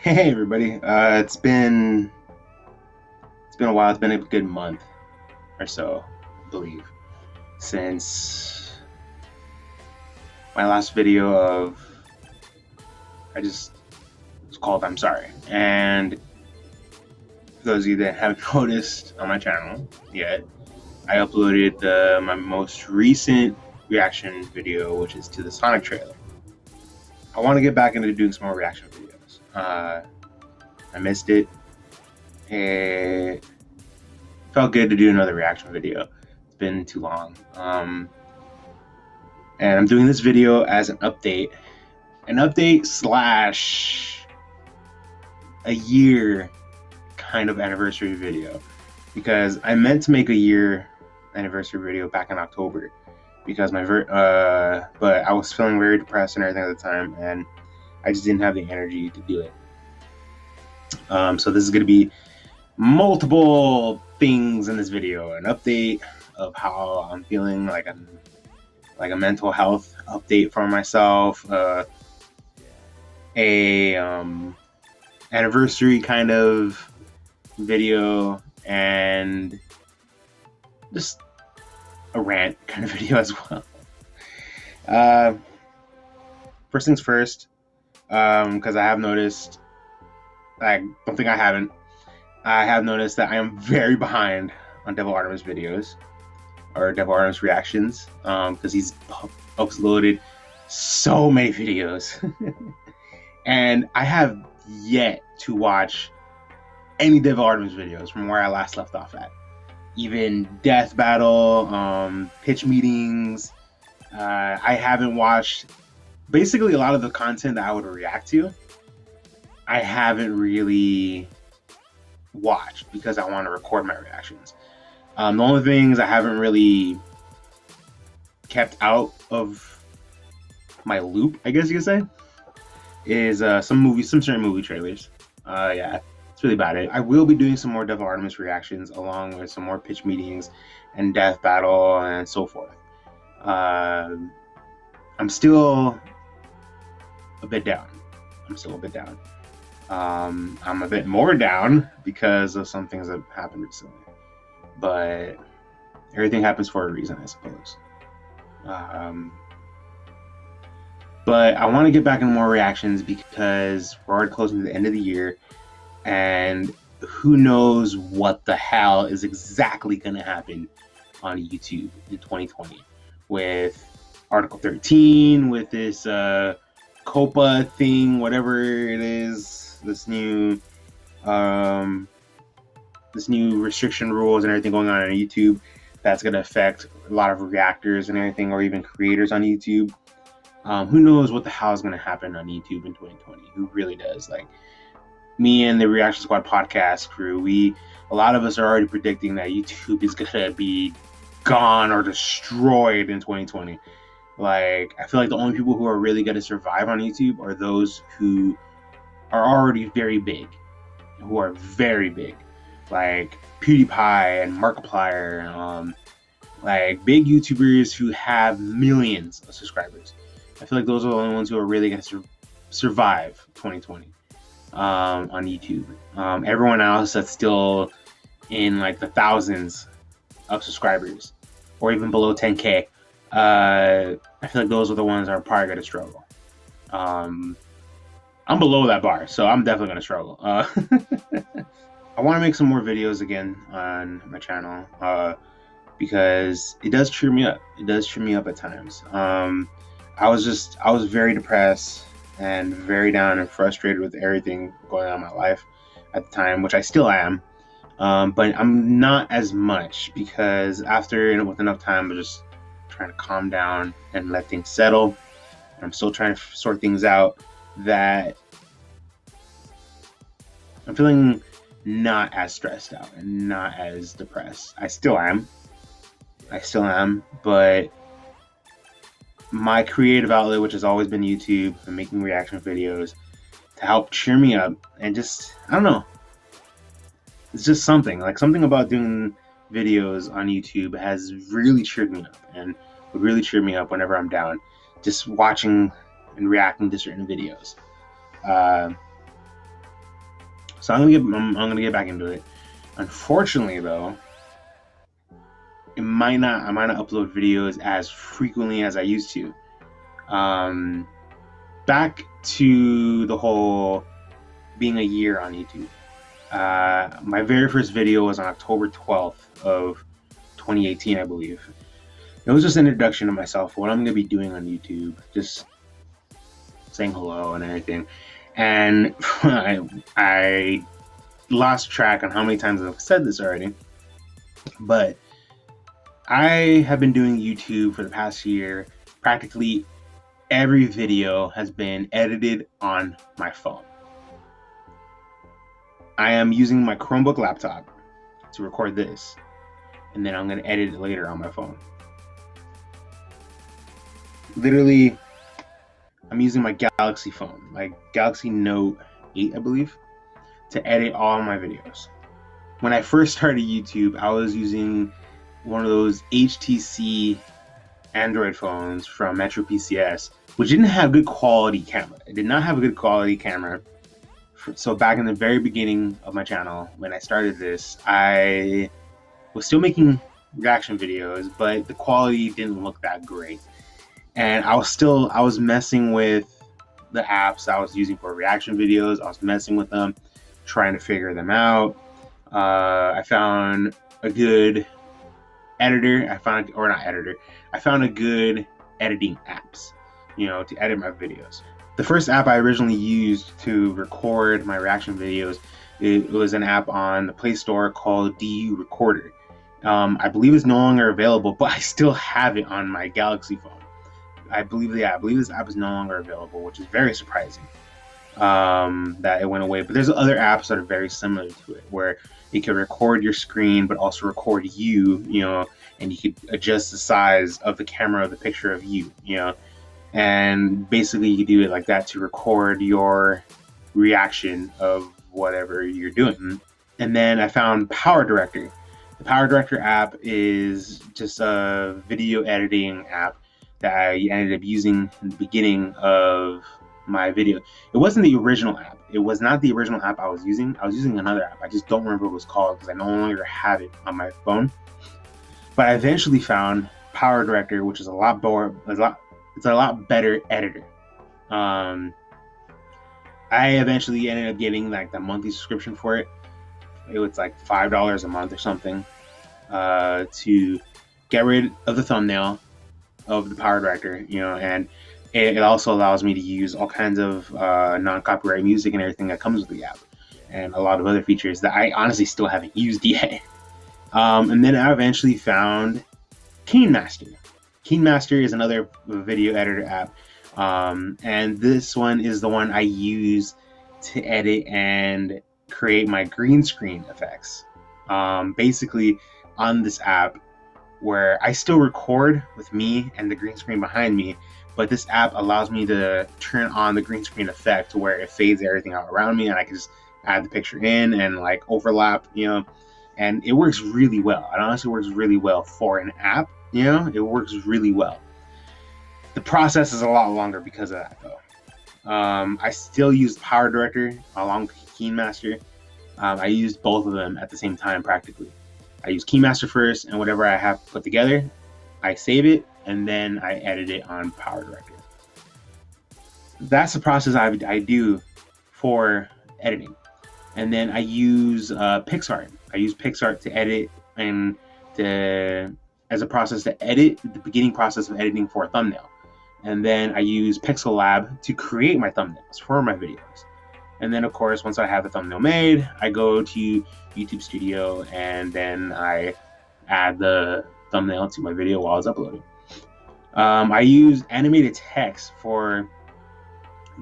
Hey everybody. It's been a while. It's been a good month or so, I believe, since my last video of I just was called I'm sorry. And for those of you that haven't noticed on my channel yet, I uploaded my most recent reaction video, which is to the Sonic trailer. I want to get back into doing some more reaction videos. I missed it. It felt good to do another reaction video. It's been too long. And I'm doing this video as an update slash a year kind of anniversary video, because I meant to make a year anniversary video back in October, because but I was feeling very depressed and everything at the time, and I just didn't have the energy to do it. So this is going to be multiple things in this video: an update of how I'm feeling, like a mental health update for myself, a anniversary kind of video, and just a rant kind of video as well. First things first, because I have noticed, I don't think I have noticed that I am very behind on Devil Artemis videos, or Devil Artemis reactions, because he's uploaded so many videos. And I have yet to watch any Devil Artemis videos from where I last left off at. Even Death Battle, pitch meetings. I haven't watched basically a lot of the content that I would react to. I haven't really watched because I want to record my reactions. The only things I haven't really kept out of my loop, I guess you could say, is some certain movie trailers. Yeah, that's really about it. I will be doing some more Devil Artemis reactions, along with some more pitch meetings and Death Battle and so forth. I'm still a bit down. I'm a bit more down because of some things that happened recently, but everything happens for a reason, I suppose. But I want to get back into more reactions because we're already closing to the end of the year, and who knows what the hell is exactly going to happen on YouTube in 2020 with Article 13, with this COPA thing, whatever it is, this new restriction rules and everything going on YouTube that's going to affect a lot of reactors and everything, or even creators on YouTube. Who knows what the hell is going to happen on YouTube in 2020? Who really does? Like me and the Reaction Squad podcast crew, a lot of us are already predicting that YouTube is going to be gone or destroyed in 2020. Like, I feel like the only people who are really going to survive on YouTube are those who are already very big, like PewDiePie and Markiplier, like big YouTubers who have millions of subscribers. I feel like those are the only ones who are really going to survive 2020 on YouTube. Everyone else that's still in like the thousands of subscribers, or even below 10K, I feel like those are the ones that are probably going to struggle. I'm below that bar, so I'm definitely going to struggle. I want to make some more videos again on my channel, because it does cheer me up. It does cheer me up at times. I was very depressed and very down and frustrated with everything going on in my life at the time, which I still am. But I'm not as much, because after, with enough time, I'm just trying to calm down and let things settle. And I'm still trying to sort things out, that I'm feeling not as stressed out and not as depressed. I still am, but my creative outlet, which has always been YouTube and making reaction videos, to help cheer me up, and just, I don't know, it's just something about doing videos on YouTube has really cheered me up, and would really cheer me up whenever I'm down, just watching and reacting to certain videos. So I'm gonna get back into it. Unfortunately, though, I might not upload videos as frequently as I used to. Back to the whole being a year on YouTube. My very first video was on October 12th of 2018, I believe. It was just an introduction to myself, what I'm going to be doing on YouTube, just saying hello and everything. And I lost track on how many times I've said this already, but I have been doing YouTube for the past year. Practically every video has been edited on my phone. I am using my Chromebook laptop to record this, and then I'm going to edit it later on my phone. Literally, I'm using my Galaxy phone, my Galaxy Note 8, I believe, to edit all my videos. When I first started YouTube, I was using one of those HTC Android phones from Metro PCS, which didn't have good quality camera. It did not have a good quality camera. So back in the very beginning of my channel, when I started this, I was still making reaction videos, but the quality didn't look that great. And I was messing with the apps I was using for reaction videos. I was messing with them, trying to figure them out. I found a good editor. I found a good editing apps, to edit my videos. The first app I originally used to record my reaction videos, it was an app on the Play Store called DU Recorder. I believe it's no longer available, but I still have it on my Galaxy phone. I believe this app is no longer available, which is very surprising that it went away. But there's other apps that are very similar to it, where it can record your screen, but also record you, and you could adjust the size of the camera of the picture of you, and basically you do it like that to record your reaction of whatever you're doing. And then I found Power Director. The Power Director app is just a video editing app that I ended up using in the beginning of my video. It wasn't the original app. It was not the original app I was using. I was using another app. I just don't remember what it was called because I no longer have it on my phone. But I eventually found Power Director, which is a lot better editor. I eventually ended up getting like the monthly subscription for it. It was like $5 a month or something to get rid of the thumbnail of the Power Director, and it also allows me to use all kinds of non-copyright music and everything that comes with the app, and a lot of other features that I honestly still haven't used yet. And then I eventually found KineMaster. KineMaster is another video editor app, and this one is the one I use to edit and create my green screen effects. Basically, on this app, where I still record with me and the green screen behind me, but this app allows me to turn on the green screen effect to where it fades everything out around me, and I can just add the picture in and like overlap, and it works really well. It honestly works really well for an app, it works really well. The process is a lot longer because of that though. I still use Power Director along with KineMaster. I used both of them at the same time practically. I use KineMaster first, and whatever I have put together, I save it, and then I edit it on Power Director. That's the process I do for editing. And then I use PixArt. I use PixArt to edit and as a process to edit the beginning process of editing for a thumbnail. And then I use Pixel Lab to create my thumbnails for my videos. And then, of course, once I have the thumbnail made, I go to YouTube Studio, and then I add the thumbnail to my video while it's uploading. I use animated text for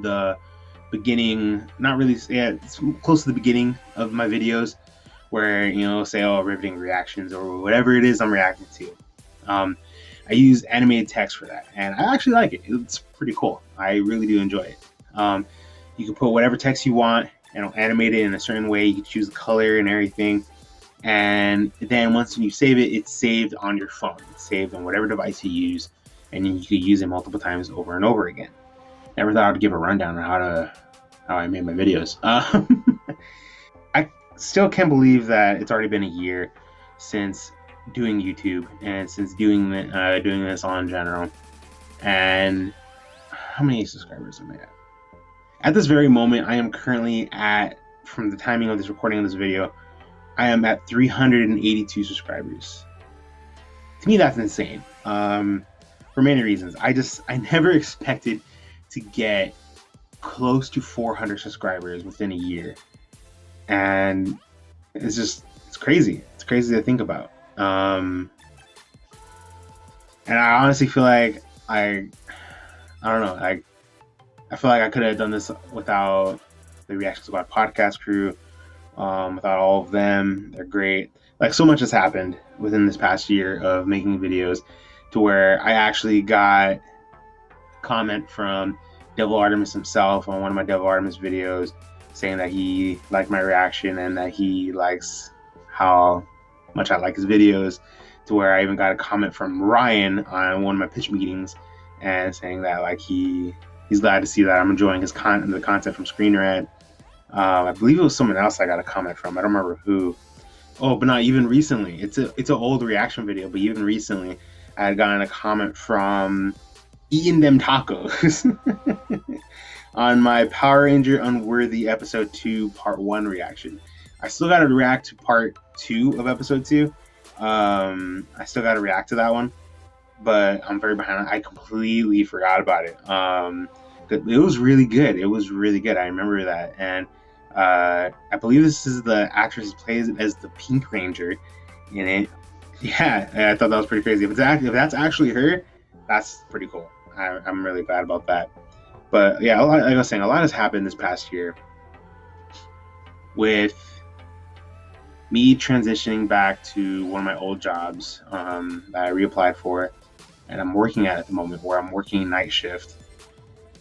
the beginning, not really, it's close to the beginning of my videos, where, say, riveting reactions or whatever it is I'm reacting to. I use animated text for that, and I actually like it. It's pretty cool. I really do enjoy it. You can put whatever text you want and animate it in a certain way. You can choose the color and everything. And then once you save it, it's saved on your phone. It's saved on whatever device you use, and you can use it multiple times over and over again. Never thought I'd give a rundown on how I made my videos. still can't believe that it's already been a year since doing YouTube and since doing this on general. And how many subscribers am I at? At this very moment, I am currently at, from the timing of this recording of this video, I am at 382 subscribers. To me, that's insane. For many reasons. I never expected to get close to 400 subscribers within a year. And it's crazy. It's crazy to think about. And I honestly feel like I don't know. I feel like I could have done this without the Reaction Squad podcast crew, without all of them. They're great. Like, so much has happened within this past year of making videos to where I actually got a comment from Devil Artemis himself on one of my Devil Artemis videos saying that he liked my reaction and that he likes how much I like his videos, to where I even got a comment from Ryan on one of my pitch meetings and saying that like he's glad to see that I'm enjoying his the content from Screen Rant. I believe it was someone else I got a comment from. I don't remember who. Oh, but not even recently. It's an old reaction video, but even recently I had gotten a comment from Eating Them Tacos on my Power Ranger Unworthy Episode 2 Part 1 reaction. I still got to react to Part 2 of Episode 2. I still got to react to that one, but I'm very behind. I completely forgot about it. It was really good. It was really good. I remember that. And I believe this is the actress who plays as the Pink Ranger in it. Yeah, I thought that was pretty crazy. If that's actually her, that's pretty cool. I'm really glad about that. But yeah, like I was saying, a lot has happened this past year with me transitioning back to one of my old jobs that I reapplied for and I'm working at the moment, where I'm working night shift,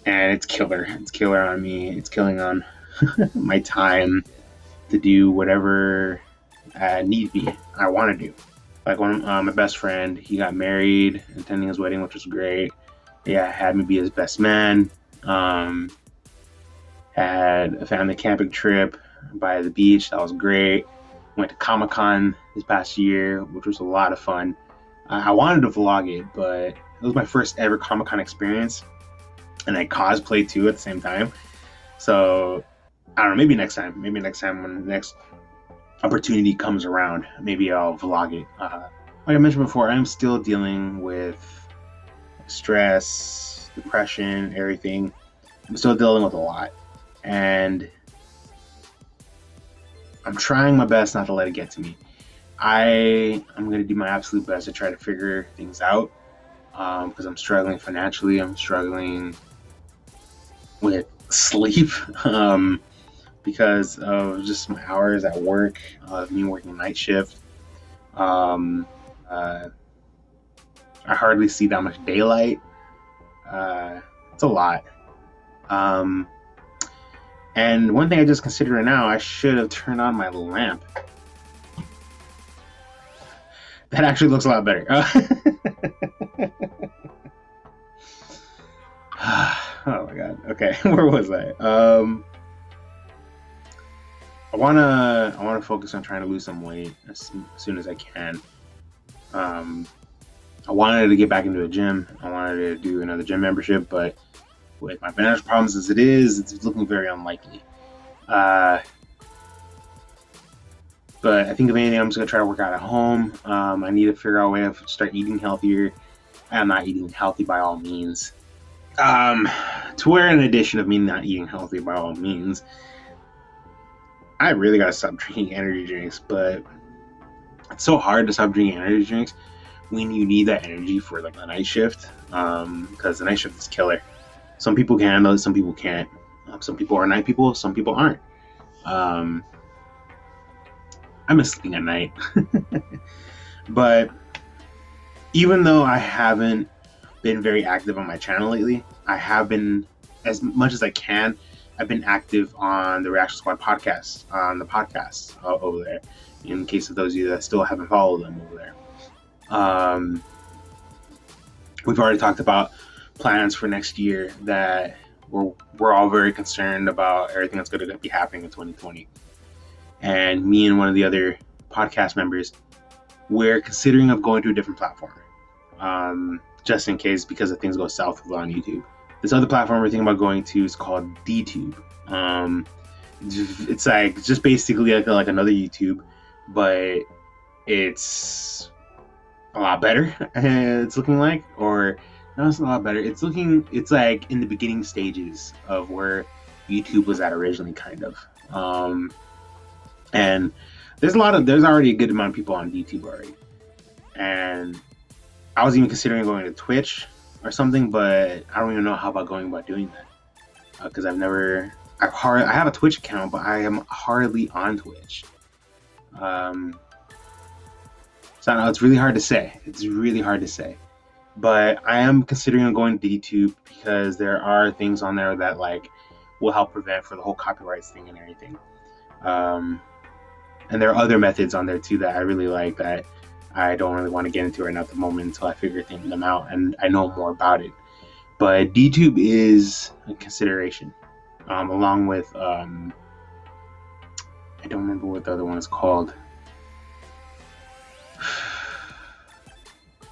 and it's killer. It's killer on me. It's killing on my time to do whatever need be I want to do. Like one my best friend, he got married, attending his wedding, which was great. Yeah, had me be his best man. Had a family camping trip by the beach. That was great. Went to Comic-Con this past year, which was a lot of fun. I wanted to vlog it, but it was my first ever Comic-Con experience, and I cosplayed too at the same time. So I don't know, maybe next time when the next opportunity comes around, maybe I'll vlog it. Like I mentioned before, I'm still dealing with stress, depression, everything. I'm still dealing with a lot, and I'm trying my best not to let it get to me. I'm going to do my absolute best to try to figure things out, because I'm struggling financially. I'm struggling with sleep because of just my hours at work, of me working night shift. I hardly see that much daylight. It's a lot. And one thing I just considered right now, I should have turned on my lamp. That actually looks a lot better. Oh my god. Okay, where was I? I wanna focus on trying to lose some weight as soon as I can. I wanted to get back into a gym. I wanted to do another gym membership, but with my financial problems as it is, it's looking very unlikely. But I think if anything, I'm just gonna try to work out at home. I need to figure out a way to start eating healthier. I'm not eating healthy by all means. To where, in addition of me not eating healthy by all means, I really gotta stop drinking energy drinks. But it's so hard to stop drinking energy drinks when you need that energy for like the night shift. Because the night shift is killer. Some people can handle it, some people can't. Some people are night people, some people aren't. I miss sleeping at night. But even though I haven't been very active on my channel lately, I have been, as much as I can, I've been active on the Reaction Squad podcast, on the podcast over there, in case of those of you that still haven't followed them over there. We've already talked about plans for next year, that we're all very concerned about everything that's going to be happening in 2020. and me and one of the other podcast members, we're considering of going to a different platform, just in case, because if things go south on YouTube. This other platform we're thinking about going to is called DTube. It's like just basically like another YouTube, but it's a lot better. It's looking like, or no, it's not a lot better. It's like in the beginning stages of where YouTube was at originally, kind of. And there's already a good amount of people on YouTube already, and I was even considering going to Twitch or something, but I don't even know how about going about doing that, because I have a Twitch account, but I am hardly on Twitch. So no, it's really hard to say. But I am considering going to YouTube because there are things on there that like will help prevent for the whole copyrights thing and everything. And there are other methods on there too that I really like that I don't really want to get into right now at the moment until I figure them out and I know more about it. But DTube is a consideration, along with I don't remember what the other one is called.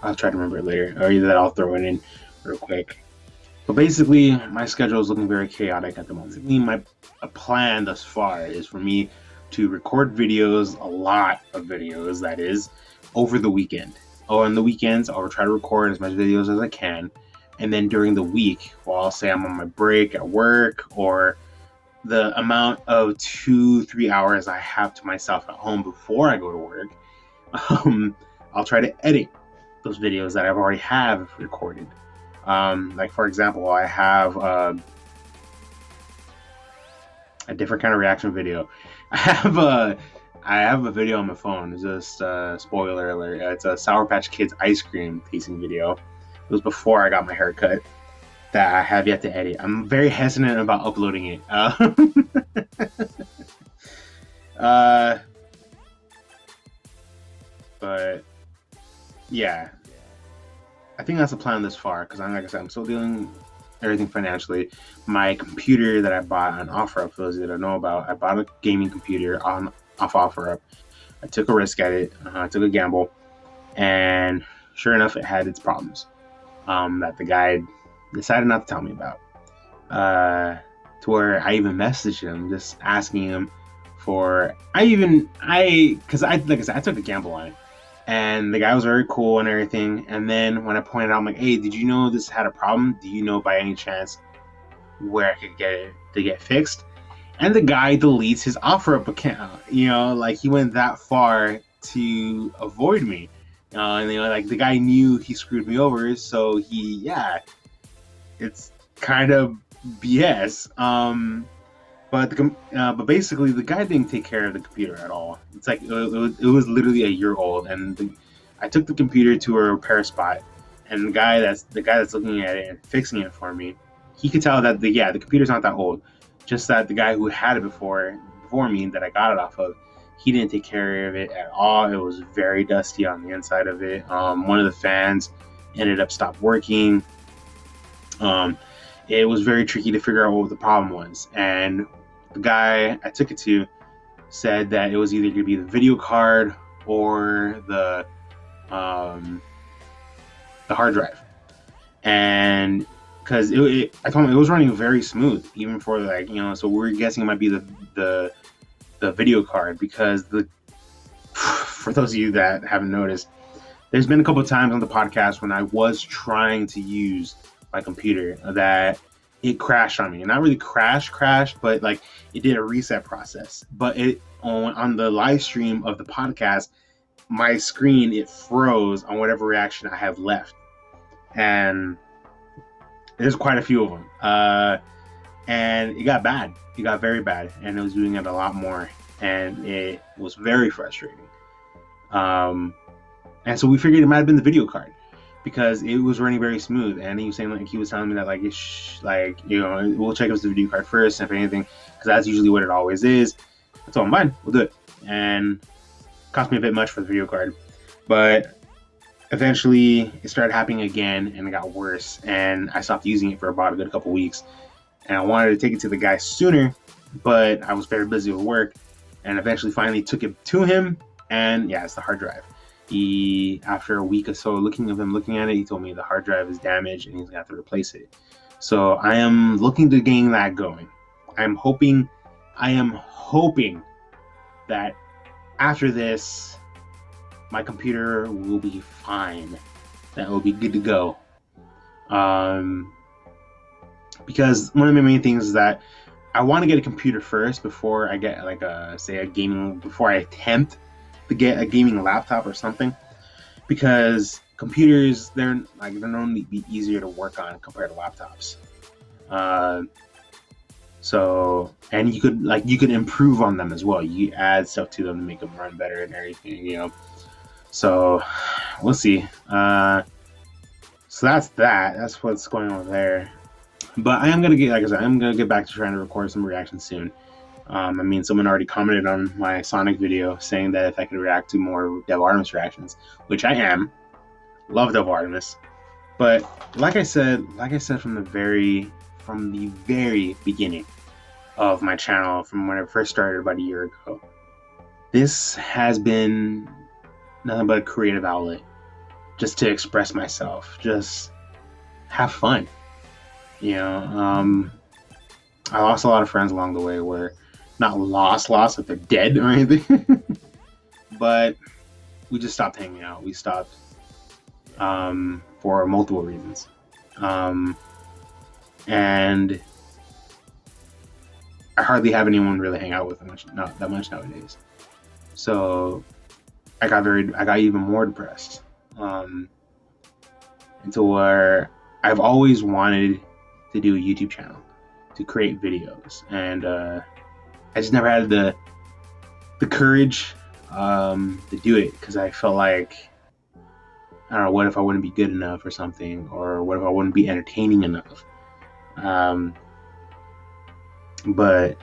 I'll try to remember it later, or either that I'll throw it in real quick. But basically, my schedule is looking very chaotic at the moment. My plan thus far is for me to record videos, a lot of videos, that is, over the weekend. On the weekends, I'll try to record as much videos as I can. And then during the week, well, I'll say I'm on my break at work, or the amount of 2-3 hours I have to myself at home before I go to work, I'll try to edit those videos that I've already have recorded. Like for example, I have a different kind of reaction video. I have a video on my phone. It's just spoiler alert. It's a Sour Patch Kids ice cream tasting video. It was before I got my haircut that I have yet to edit. I'm very hesitant about uploading it. But yeah, I think that's the plan this far, because like I said, I'm still doing everything financially. My computer that I bought on OfferUp, for those that don't know about, I bought a gaming computer off OfferUp. I took a risk at it. I took a gamble, and sure enough, it had its problems that the guy decided not to tell me about. To where I even messaged him, just asking him for. Because like I said, I took a gamble on it. And the guy was very cool and everything. And then when I pointed out, I'm like, hey, did you know this had a problem? Do you know by any chance where I could get it to get fixed? And the guy deletes his OfferUp account. Like he went that far to avoid me. And like the guy knew he screwed me over. So it's kind of BS. But basically, the guy didn't take care of the computer at all. It's like it was literally a year old, and I took the computer to a repair spot, and the guy that's looking at it and fixing it for me, he could tell that the computer's not that old, just that the guy who had it before me that I got it off of, he didn't take care of it at all. It was very dusty on the inside of it. One of the fans ended up stopped working. It was very tricky to figure out what the problem was, and the guy I took it to said that it was either going to be the video card or the hard drive. And because I told him it was running very smooth, even for so we're guessing it might be the video card, because for those of you that haven't noticed, there's been a couple of times on the podcast when I was trying to use my computer that it crashed on me. And not really crash, but like it did a reset process. But it on the live stream of the podcast, my screen, it froze on whatever reaction I have left. And there's quite a few of them. And it got bad. It got very bad. And it was doing it a lot more. And it was very frustrating. And so we figured it might have been the video card, because it was running very smooth. And he was saying, he was telling me that we'll check out the video card first, if anything, because that's usually what it always is. I told him, fine, we'll do it. And it cost me a bit much for the video card, but eventually it started happening again, and it got worse, and I stopped using it for about a good couple weeks. And I wanted to take it to the guy sooner, but I was very busy with work, and eventually finally took it to him, and yeah, it's the hard drive. He, after a week or so looking at it, he told me the hard drive is damaged and he's gonna have to replace it. So I am looking to getting that going. I am hoping that after this, my computer will be fine. That will be good to go. Because one of the main things is that I want to get a computer first before I get like before I attempt to get a gaming laptop or something. Because computers, they're known to be easier to work on compared to laptops. So, and you could improve on them as well. You add stuff to them to make them run better and everything, So we'll see. So that's what's going on there. But I'm gonna get back to trying to record some reactions soon. Someone already commented on my Sonic video saying that if I could react to more Devil Artemis reactions, which I am. Love Devil Artemis. But like I said from the very beginning of my channel, from when I first started about a year ago, this has been nothing but a creative outlet, just to express myself, just have fun. I lost a lot of friends along the way, where not lost, like they're dead or anything, but we just stopped hanging out. We stopped for multiple reasons. And I hardly have anyone really hang out with not that much nowadays. So I got even more depressed. Into where I've always wanted to do a YouTube channel, to create videos, and I just never had the courage to do it, because I felt like, I don't know, what if I wouldn't be good enough or something, or what if I wouldn't be entertaining enough. But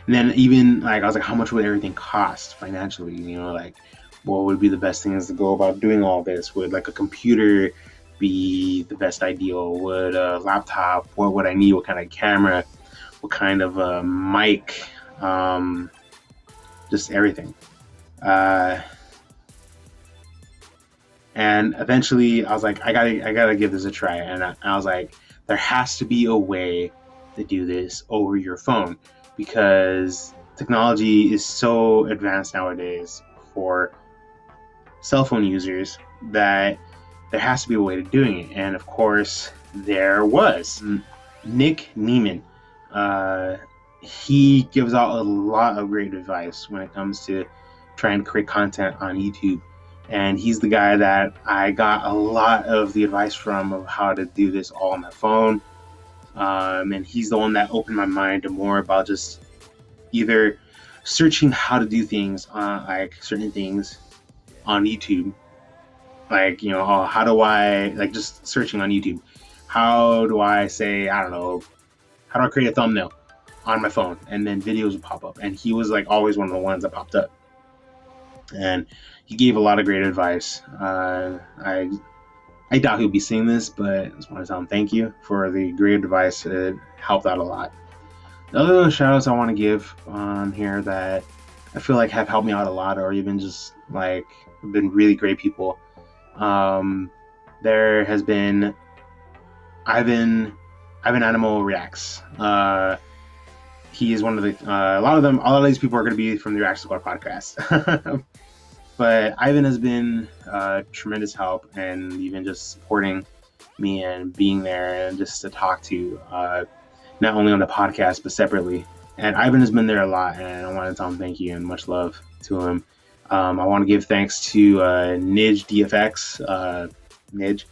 then even I was like, how much would everything cost financially? What would be the best things to go about doing all this? Would a computer be the best ideal? Would a laptop? What would I need? What kind of camera? What kind of mic? Just everything. And eventually I was like, I gotta give this a try. And I was like, there has to be a way to do this over your phone, because technology is so advanced nowadays for cell phone users that there has to be a way to doing it. And of course there was. Nick Neiman, he gives out a lot of great advice when it comes to trying to create content on YouTube. And he's the guy that I got a lot of the advice from, of how to do this all on my phone. And he's the one that opened my mind to more about just either searching how to do things on certain things on YouTube. How do I, just searching on YouTube, how do I say, I don't know, how do I create a thumbnail on my phone? And then videos would pop up. And he was always one of the ones that popped up. And he gave a lot of great advice. I doubt he'll be seeing this, but I just want to tell him thank you for the great advice. It helped out a lot. The other shout outs I want to give on here that I feel like have helped me out a lot, or even just been really great people. There has been Ivan Animal Reacts. He is one of the a lot of these people are going to be from the Reaction Squad podcast. But Ivan has been tremendous help, and even just supporting me and being there and just to talk to, not only on the podcast but separately. And Ivan has been there a lot, and I want to tell him thank you and much love to him. I want to give thanks to Nij DFX. Nij,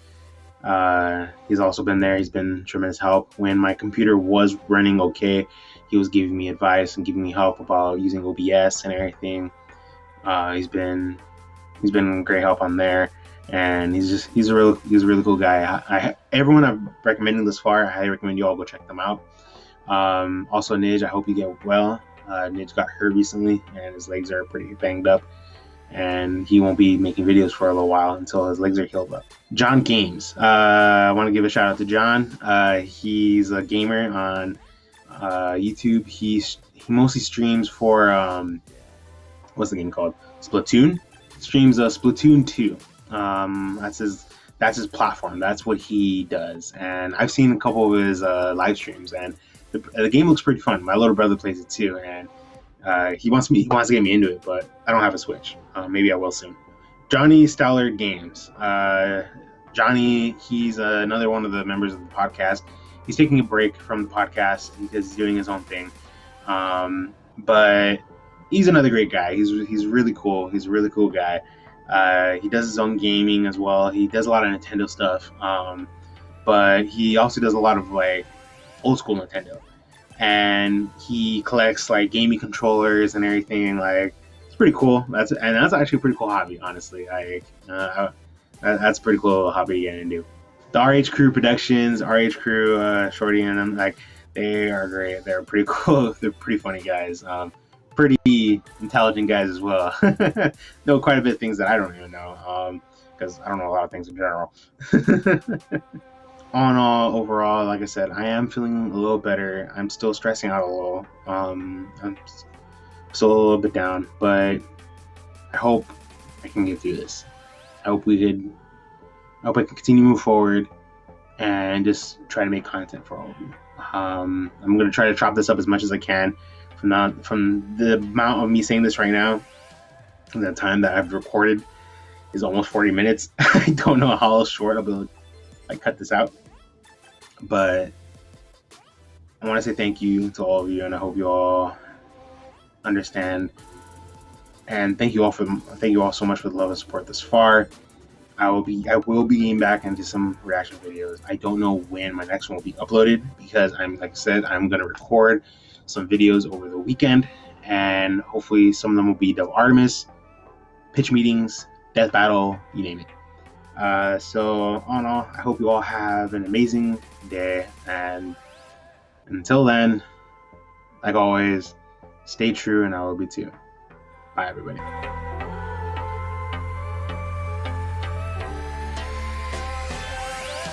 he's also been there. He's been tremendous help. When my computer was running okay, he was giving me advice and giving me help about using OBS and everything. He's been great help on there, and he's a really cool guy. Everyone I've recommended this far, I highly recommend you all go check them out. Also Nij, I hope you get well. Nij got hurt recently, and his legs are pretty banged up, and he won't be making videos for a little while until his legs are healed up. John Games, I want to give a shout out to John. He's a gamer on YouTube. He mostly streams for what's the game called? Splatoon. Streams Splatoon 2. That's his platform. That's what he does. And I've seen a couple of his live streams, and the game looks pretty fun. My little brother plays it too, and he wants to get me into it, but I don't have a Switch. Maybe I will soon. Johnny Stallard Games. Johnny, he's another one of the members of the podcast. He's taking a break from the podcast because he's doing his own thing. But he's another great guy. He's really cool. He's a really cool guy. He does his own gaming as well. He does a lot of Nintendo stuff. But he also does a lot of like old school Nintendo. And he collects like gaming controllers and everything. Like, it's pretty cool. That's actually a pretty cool hobby, honestly. That's a pretty cool hobby to get into. The RH Crew Productions, RH Crew, Shorty and them, like, they are great. They're pretty cool. They're pretty funny guys. Pretty intelligent guys as well. Know quite a bit of things that I don't even know, because I don't know a lot of things in general. All in all, overall, like I said, I am feeling a little better. I'm still stressing out a little. I'm still a little bit down, but I hope I can get through this. I hope I can continue to move forward and just try to make content for all of you. I'm going to try to chop this up as much as I can from the amount of me saying this right now. The time that I've recorded is almost 40 minutes. I don't know how short I'll be able to like cut this out, but I want to say thank you to all of you, and I hope you all understand. And thank you all so much for the love and support thus far. I will be getting back into some reaction videos. I don't know when my next one will be uploaded because like I said, I'm gonna record some videos over the weekend, and hopefully some of them will be Devil Artemis, pitch meetings, death battle, you name it. So all in all, I hope you all have an amazing day, and until then, like always, stay true, and I will be too. Bye, everybody.